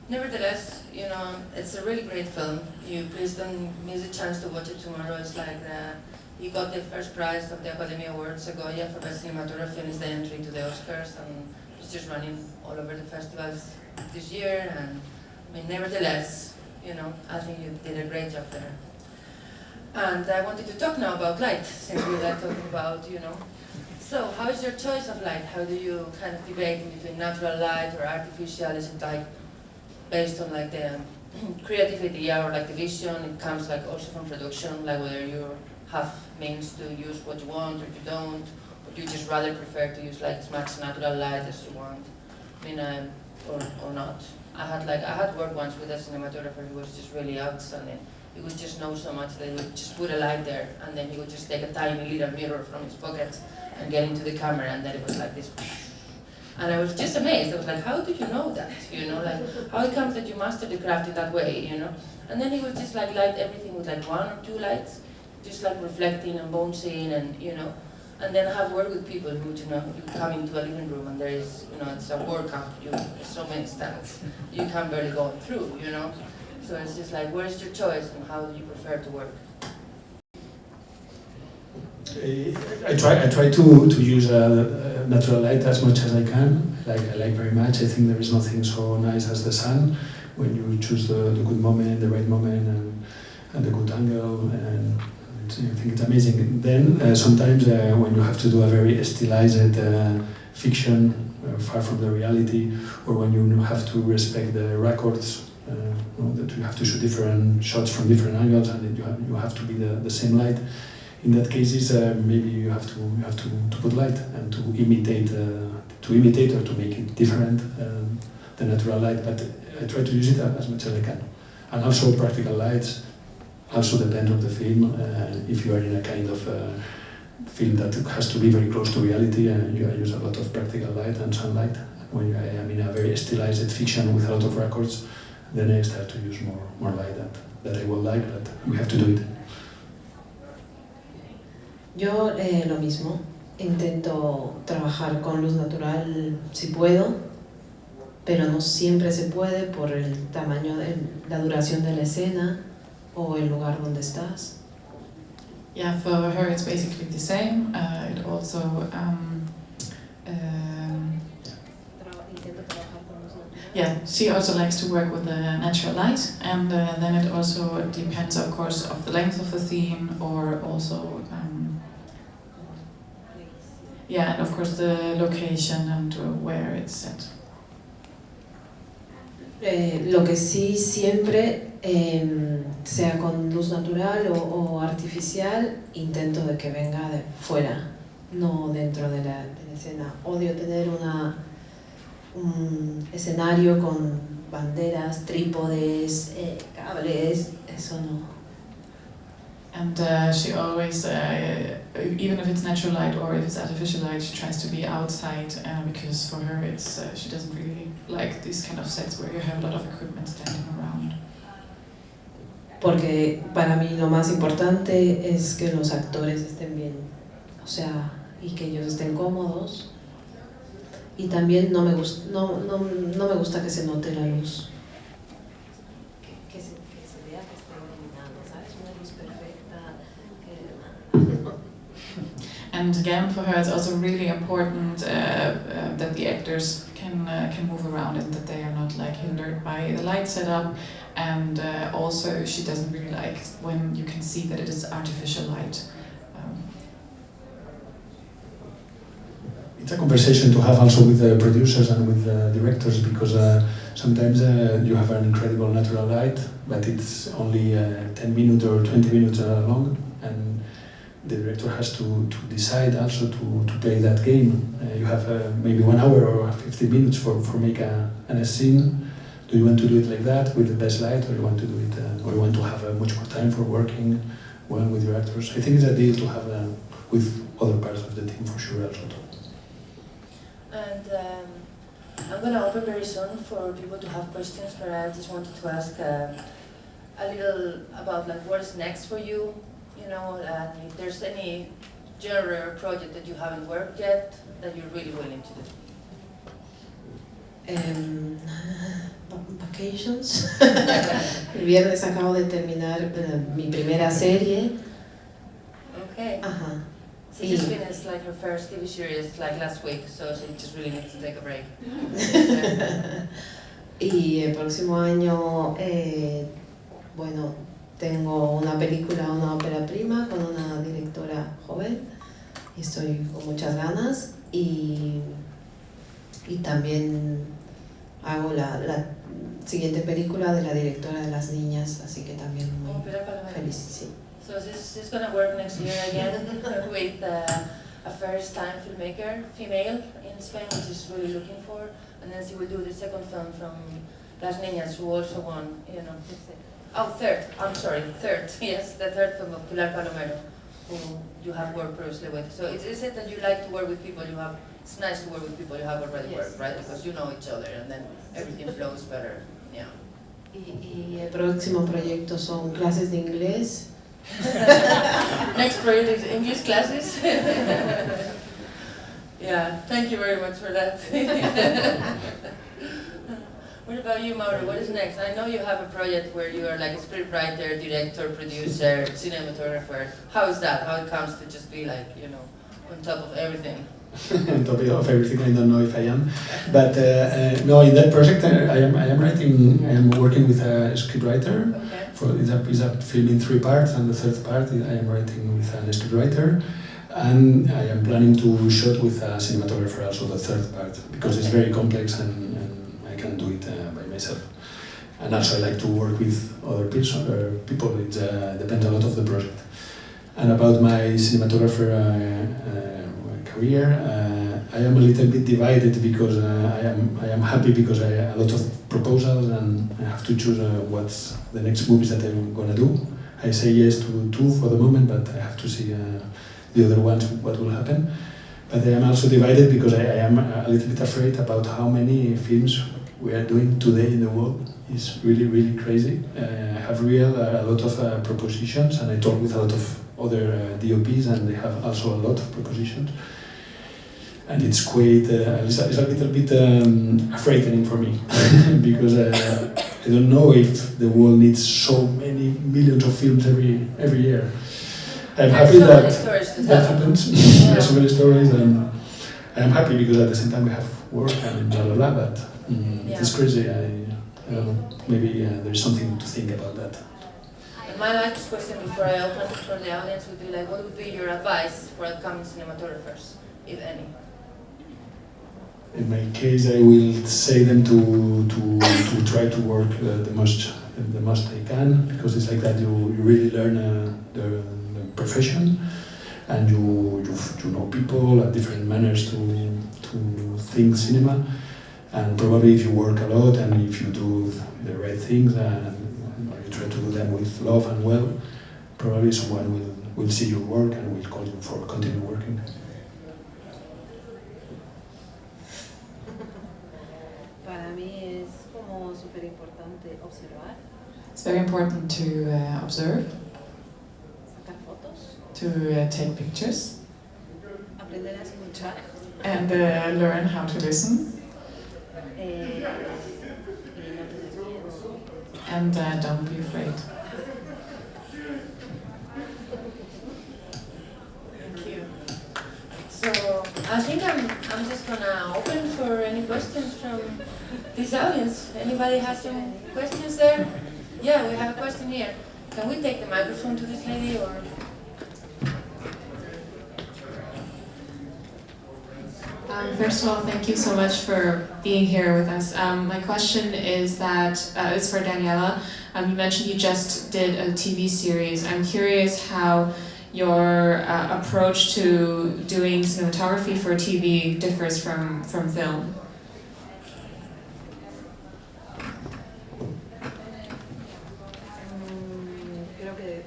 Nevertheless, you know, it's a really great film. You please don't miss the chance to watch it tomorrow. It's like you got the first prize of the Academy Awards for Best Cinematography, and it's the entry to the Oscars, and it's just running all over the festivals this year. And I mean, nevertheless, you know, I think you did a great job there. And I wanted to talk now about light, since we like talking about, you know. So, how is your choice of light? How do you kind of debate between natural light or artificial? Is it like based on like the creativity or like the vision? It comes like also from production, like whether you're have means to use what you want or you don't, or you just rather prefer to use like as much natural light as you want, I mean, or not. I had worked once with a cinematographer who was just really outstanding. He would just know so much that he would just put a light there, and then he would just take a tiny little mirror from his pocket and get into the camera, and then it was like this. And I was just amazed. I was like, how do you know that? You know, like how it comes that you master the craft in that way, you know? And then he would just like light everything with like 1 or 2 lights, just like reflecting and bouncing, and you know. And then I have worked with people who, you know, you come into a living room and there is, you know, it's a workout. There's so many stands, you can barely go through, you know. So it's just like, where's your choice and how do you prefer to work? I try to use natural light as much as I can. I like very much. I think there is nothing so nice as the sun when you choose the good moment, the right moment, and the good angle. And I think it's amazing. Then sometimes when you have to do a very stylized fiction, far from the reality, or when you have to respect the records, that you have to shoot different shots from different angles, and you have to be the same light. In that cases, maybe you have to put light and to imitate or to make it different the natural light. But I try to use it as much as I can. And also practical lights also depend on the film. If you are in a kind of film that has to be very close to reality, you use a lot of practical light and sunlight. When I am in a very stylized fiction with a lot of records, then I start to use more light that I will like, but we have to do it. Yo lo mismo, intento trabajar con luz natural si puedo, pero no siempre se puede por el tamaño, la duración de la escena o el lugar donde estás. Yeah, for her it's basically the same. It also yeah, she also likes to work with the natural light, and then it also depends, of course, of the length of the theme, or also yeah, and of course the location and where it's set. Lo que sí siempre, sea con luz natural o artificial, intento de que venga de fuera, no dentro de la escena. Odio tener un escenario con banderas, trípodes, cables, eso no. And she always, even if it's natural light or if it's artificial light, she tries to be outside because for her it's she doesn't really like these kind of sets where you have a lot of equipment standing around. Porque para mí lo más importante es que los actores estén bien, o sea, y que ellos estén cómodos. Y también no me gusta que se note la luz. Que se vea que está iluminado, ¿sabes? Una luz perfecta. And again, for her it's also really important that the actors can move around and that they are not like hindered by the light setup. And also she doesn't really like when you can see that it is artificial light. It's a conversation to have also with the producers and with the directors, because sometimes you have an incredible natural light, but it's only 10 minutes or 20 minutes long, and the director has to decide also to play that game. You have maybe 1 hour or 50 minutes for make a scene. Do you want to do it like that with the best light, or you want to do it, or you want to have much more time for working well with your actors? I think it's a deal to have with other parts of the team for sure also. And I'm going to open very soon for people to have questions, but I just wanted to ask a little about like what is next for you, you know, and if there's any genre or project that you haven't worked yet that you're really willing to do. Vacations. El viernes acabo de terminar mi primera serie. Okay. Ajá. She just finished like her first TV series like last week, so she just really needs to take a break. Y el próximo año, bueno, tengo una película, una ópera prima con una directora joven y estoy con muchas ganas, y también hago la siguiente película de la directora de Las Niñas, así que también muy feliz, sí. So this is going to work next year again with a first-time filmmaker, female in Spain, which is really looking for. And then she will do the second film from Las Niñas, who also won, you know. Oh, third. I'm sorry, third. Yes, the third film of Pilar Calomero, who you have worked previously with. So is it that you like to work with people you have? It's nice to work with people you have already worked, right? Because you know each other, and then everything flows better. Yeah. Y el próximo proyecto son clases de inglés. Next project is English classes. Yeah, thank you very much for that. What about you, Mauro? What is next? I know you have a project where you are like a scriptwriter, director, producer, cinematographer. How is that? How it comes to just be like, you know, on top of everything? On top of everything, I don't know if I am, but no. In that project, I am writing. I am working with a scriptwriter. Okay. For it's a film in 3 parts, and the third part I am writing with a scriptwriter, and I am planning to shoot with a cinematographer also the third part, because it's very complex and I can't do it by myself. And also I like to work with other people. It depends a lot of the project. And about my cinematographer career, I am a little bit divided because I am happy because I have a lot of proposals and I have to choose what's the next movies that I'm gonna do. I say yes to 2 for the moment, but I have to see the other ones what will happen. But I am also divided because I am a little bit afraid about how many films we are doing today in the world. It's really, really crazy. I have a lot of propositions, and I talk with a lot of other DOPs, and they have also a lot of propositions. And it's quite, it's a little bit frightening for me, because I don't know if the world needs so many millions of films every year. I'm happy that happens. Yeah. There's so many stories, and I'm happy because at the same time we have work and blah blah blah. But Yeah. it's crazy. I don't know. Maybe there's something to think about that. And my last question before I open for the audience would be like, what would be your advice for upcoming cinematographers, if any? In my case, I will say them to try to work the most they can, because it's like that you really learn the profession, and you know people, different manners to think cinema, and probably if you work a lot and if you do the right things and you try to do them with love and well, probably someone will see your work and will call you for continue working. Para mí es como súper importante observar, It's very important to observe, sacar fotos, to take pictures, aprender a escuchar and learn how to listen, y no tener miedo. and don't be afraid. Thank you. So I think I'm just gonna open for any questions from this audience. Anybody has some questions there? Yeah, we have a question here. Can we take the microphone to this lady, or? First of all, thank you so much for being here with us. My question is is for Daniela. You mentioned you just did a TV series. I'm curious how your approach to doing cinematography for TV differs from film. Creo que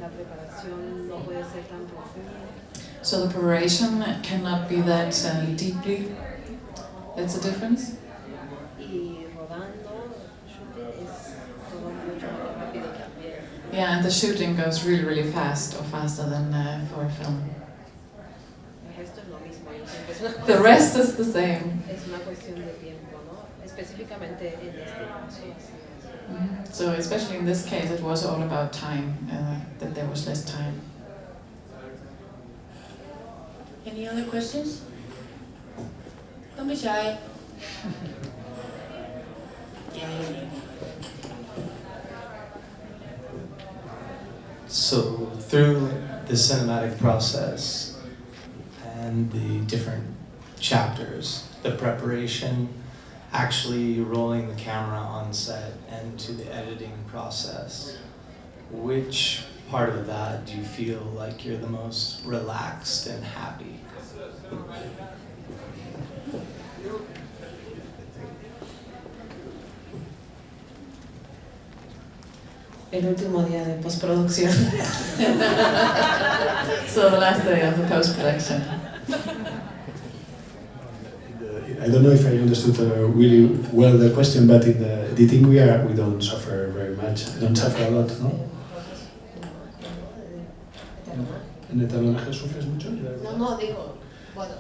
la preparación no puede ser tan profunda. So the preparation cannot be that deeply. That's the difference. Y rodando, shooting es todo mucho más rápido también. Yeah, and the shooting goes really, really fast, or faster than for a film. El resto es lo mismo. Yo siempre es una The rest is the same. Es una cuestión de tiempo, ¿no? Específicamente en este caso así. So especially in this case, it was all about time, that there was less time. Any other questions? Don't be shy. Yeah. So through the cinematic process and the different chapters, the preparation, actually rolling the camera on set, and to the editing process, which part of that do you feel like you're the most relaxed and happy? El último día de postproducción. So the last day of the post-production. I don't know if I understood really well the question, but in the editing we don't suffer very much. I don't suffer a lot, no? ¿En el tablonaje sufres mucho? No, digo, bueno.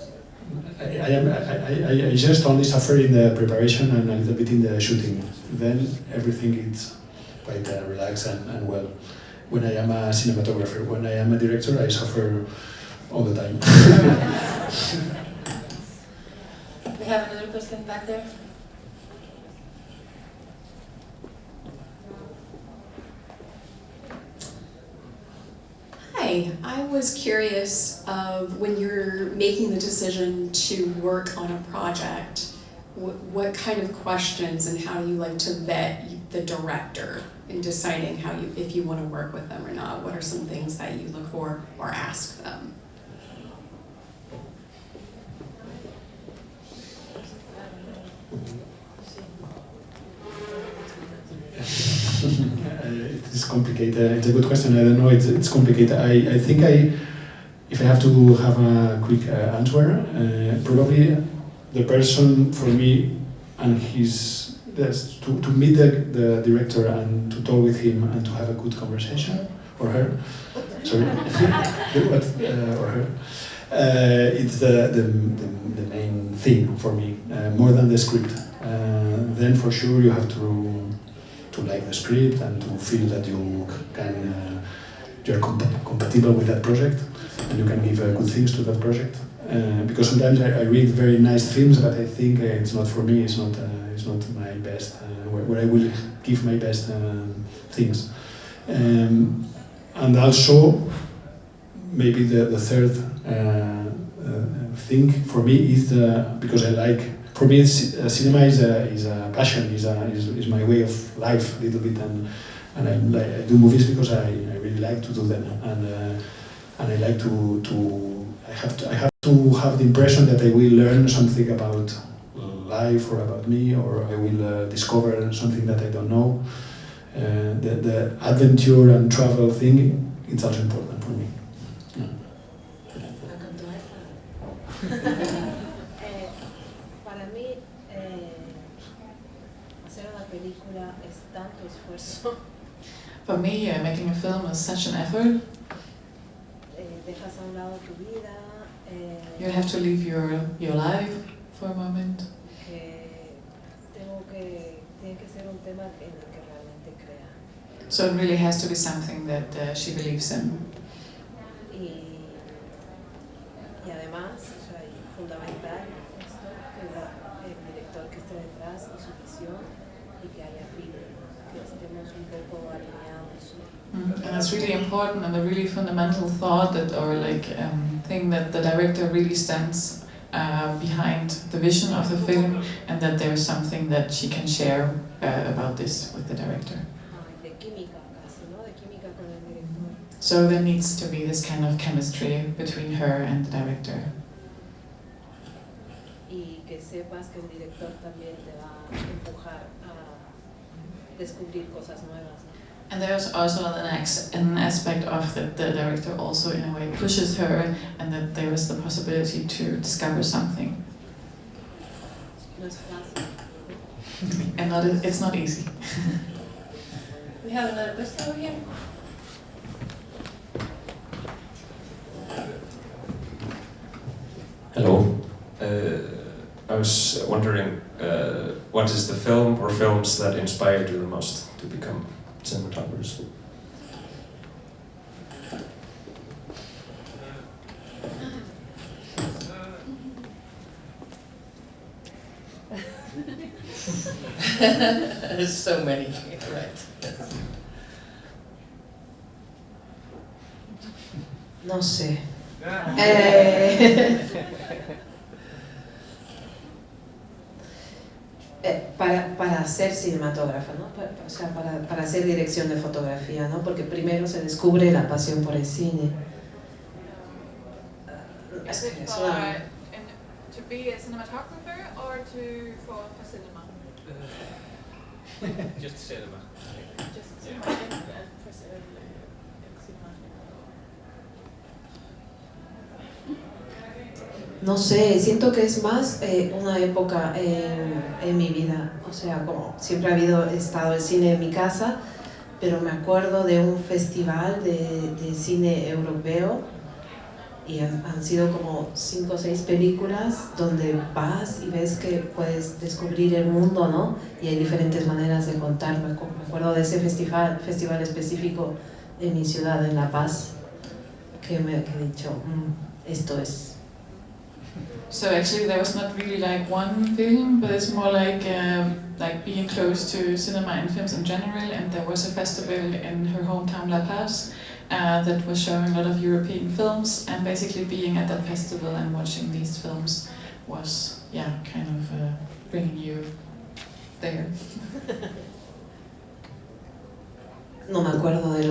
I just only suffer in the preparation and a little bit in the shooting. Then everything is quite relaxed and well. When I am a cinematographer, when I am a director, I suffer all the time. We have another question back there. Hi, I was curious of when you're making the decision to work on a project, what kind of questions and how do you like to vet the director in deciding if you want to work with them or not? What are some things that you look for or ask them? It's complicated. It's a good question. I don't know. It's complicated. I think if I have to have a quick answer, probably the person for me and to meet the director and to talk with him and to have a good conversation, or her. Sorry, or her. It's the main thing for me, more than the script. Then for sure you have to like the script and to feel that you're compatible with that project and you can give good things to that project. Because sometimes I read very nice films, but I think it's not for me. It's not my best. Where I will give my best things. And also maybe the third thing for me is because I like. For me, cinema is a passion, is my way of life a little bit, and I do movies because I really like to do them, and I like I have to have the impression that I will learn something about life or about me, or I will discover something that I don't know. The adventure and travel thing, it's also important for me. Para mí, hacer una película es tanto esfuerzo. For me, making a film is such an effort. Dejas a un lado tu vida. You have to leave your life for a moment. Tiene que ser un tema en el que realmente crea. So it really has to be something that she believes in. Y además, o sea, fundamental esto, que el director que esté detrás y su visión y que haya feeling, que estemos un poco alineados. And it's really important and a really fundamental thought thing that the director really stands behind the vision of the film, and that there is something that she can share about this with the director. De química casi, ¿no? De química con el director. So there needs to be this kind of chemistry between her and the director. Y que sepas que el director también te va a empujar a descubrir cosas nuevas, ¿no? And there's also an aspect of that the director also in a way pushes her, and that there is the possibility to discover something. No es fácil. And it's not easy. We have another question over here. Hello. I was wondering, what is the film or films that inspired you the most to become cinematographers? There's so many, right? No sé. para ser cinematógrafa, ¿no? O sea, para hacer dirección de fotografía, ¿no? Porque primero se descubre la pasión por el cine. Is it to be a cinematographer or for cinema? Just cinema. Just cinema. No sé, siento que es más una época en mi vida, o sea, como siempre ha estado el cine en mi casa, pero me acuerdo de un festival de cine europeo y han sido como 5 o 6 películas donde vas y ves que puedes descubrir el mundo, ¿no? Y hay diferentes maneras de contar. Me acuerdo de ese festival específico en mi ciudad, en La Paz, que he dicho, esto es. So actually there was not really like one film, but it's more like being close to cinema and films in general, and there was a festival in her hometown La Paz that was showing a lot of European films, and basically being at that festival and watching these films was, kind of bringing you there. No me acuerdo de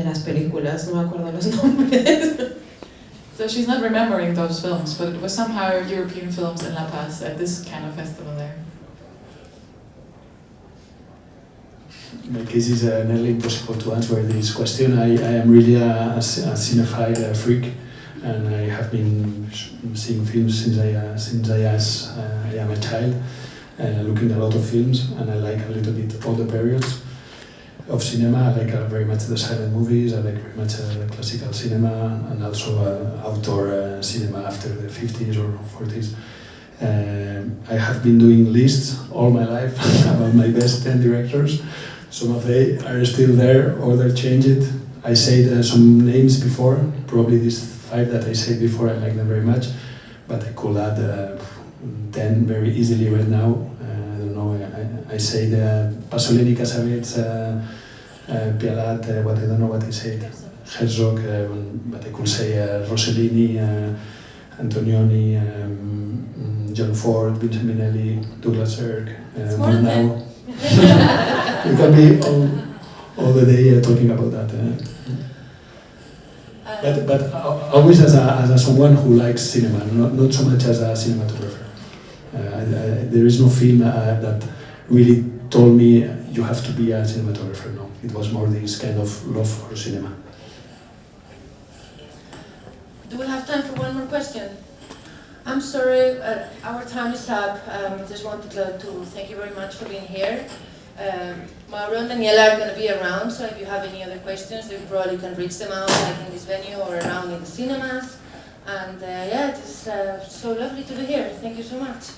las películas, no me acuerdo los nombres. So she's not remembering those films, but it was somehow European films in La Paz at this kind of festival there. In my case, it's nearly impossible to answer this question. I am really a cinephile freak, and I have been seeing films since I am a child, looking at a lot of films, and I like a little bit all the periods of cinema. I like very much the silent movies, I like very much the classical cinema, and also outdoor cinema after the 50s or 40s. I have been doing lists all my life about my best 10 directors. Some of them are still there, others changed. I said some names before, probably these 5 that I said before, I like them very much, but I could add 10 very easily right now. I don't know, I said Pasolini, Cassavetes, Pialat, I don't know what I said, Herzog, but I could say Rossellini, Antonioni, John Ford, Vincent Minnelli, Douglas Sirk, Murnau. You can be all the day talking about that. But always as someone who likes cinema, not so much as a cinematographer. There is no film that really told me you have to be a cinematographer. No, it was more this kind of love for cinema. Do we have time for one more question? I'm sorry, our time is up. Just wanted to thank you very much for being here. Mauro and Daniela are going to be around, so if you have any other questions, you probably can reach them out like in this venue or around in the cinemas. And it is so lovely to be here. Thank you so much.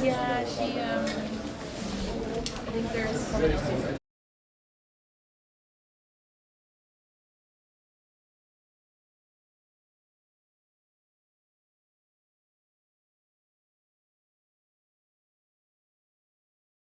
Yeah, I think there's